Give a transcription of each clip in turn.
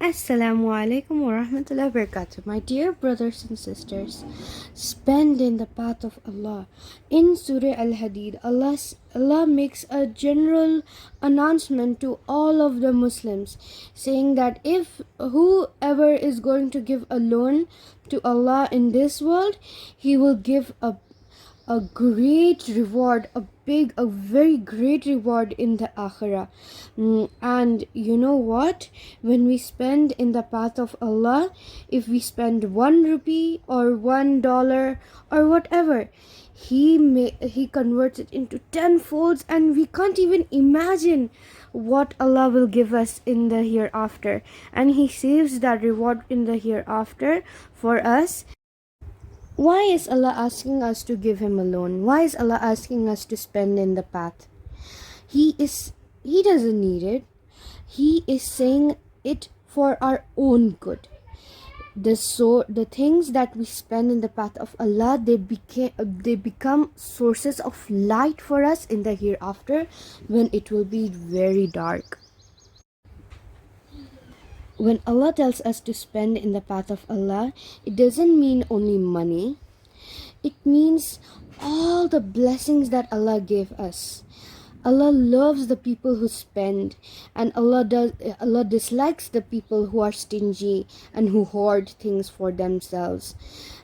Assalamu alaikum wa rahmatullahi Barakatuh. My dear brothers and sisters, spend in the path of Allah. In Surah Al-Hadid, Allah makes a general announcement to all of the Muslims, saying that if whoever is going to give a loan to Allah in this world, He will give a great reward, a very great reward in the akhirah. And you know what, when we spend in the path of Allah, if we spend 1 rupee or $1 or whatever, he converts it into 10 folds, and we can't even imagine what Allah will give us in the hereafter, and He saves that reward in the hereafter for us. Why is Allah asking us to give Him a loan? Why is Allah asking us to spend in the path? He doesn't need it. He is saying it for our own good. The things that we spend in the path of Allah, they become sources of light for us in the hereafter, when it will be very dark. When Allah tells us to spend in the path of Allah, it doesn't mean only money. It means all the blessings that Allah gave us. Allah loves the people who spend, and Allah dislikes the people who are stingy and who hoard things for themselves.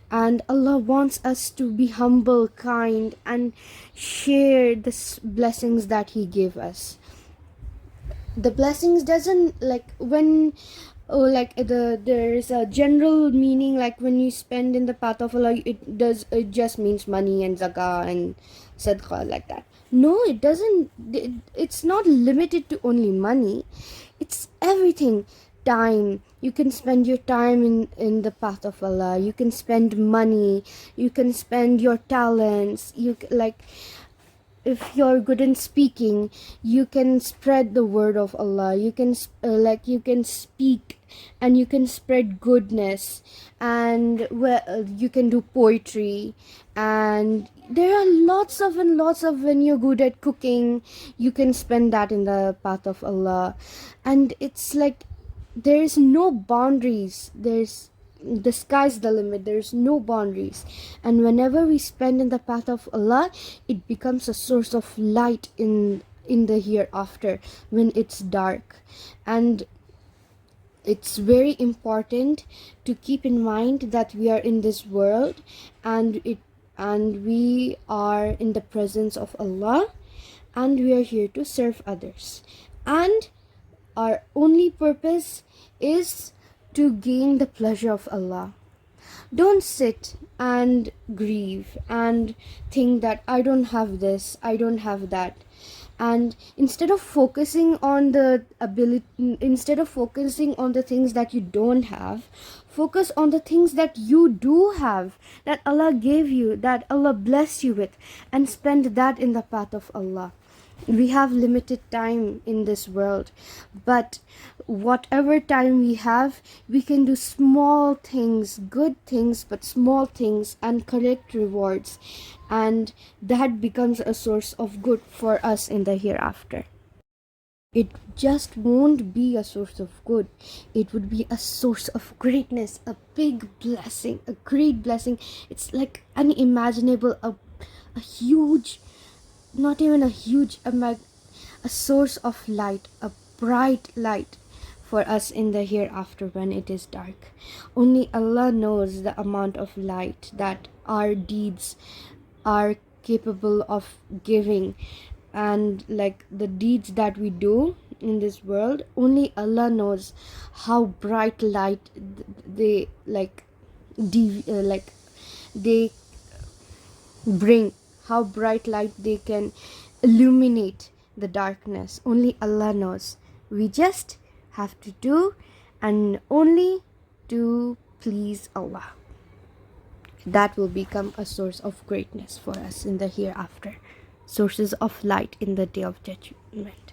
And Allah wants us to be humble, kind, and share the blessings that He gave us. The blessings doesn't there is a general meaning, like when you spend in the path of Allah, it just means money and zakah and sadaqah, like that. No, it doesn't. It's not limited to only money. It's everything. Time, you can spend your time in the path of Allah. You can spend money, you can spend your talents. If you're good in speaking, you can spread the word of Allah. You can speak, and you can spread goodness, and you can do poetry, and there are lots of when you're good at cooking, you can spend that in the path of Allah. And it's like there is no boundaries. The sky's the limit. There's no boundaries. And whenever we spend in the path of Allah, it becomes a source of light in the hereafter, when it's dark. And it's very important to keep in mind that we are in this world, and we are in the presence of Allah, and we are here to serve others, and our only purpose is to gain the pleasure of Allah. Don't sit and grieve and think that I don't have this, I don't have that. And instead of focusing on the things that you don't have, focus on the things that you do have, that Allah gave you, that Allah blessed you with, and spend that in the path of Allah. We have limited time in this world, but whatever time we have, we can do small things, good things, but small things, and collect rewards, and that becomes a source of good for us in the hereafter. It just won't be a source of good. It would be a source of greatness, a big blessing, a great blessing. It's like unimaginable, a huge, not even a huge, a source of light, a bright light for us in the hereafter when it is dark. Only Allah knows the amount of light that our deeds are capable of giving, and like the deeds that we do in this world, only Allah knows how bright light they bring, how bright light they can illuminate the darkness. Only Allah knows. We just have to do, and only to please Allah. That will become a source of greatness for us in the hereafter, sources of light in the day of judgment.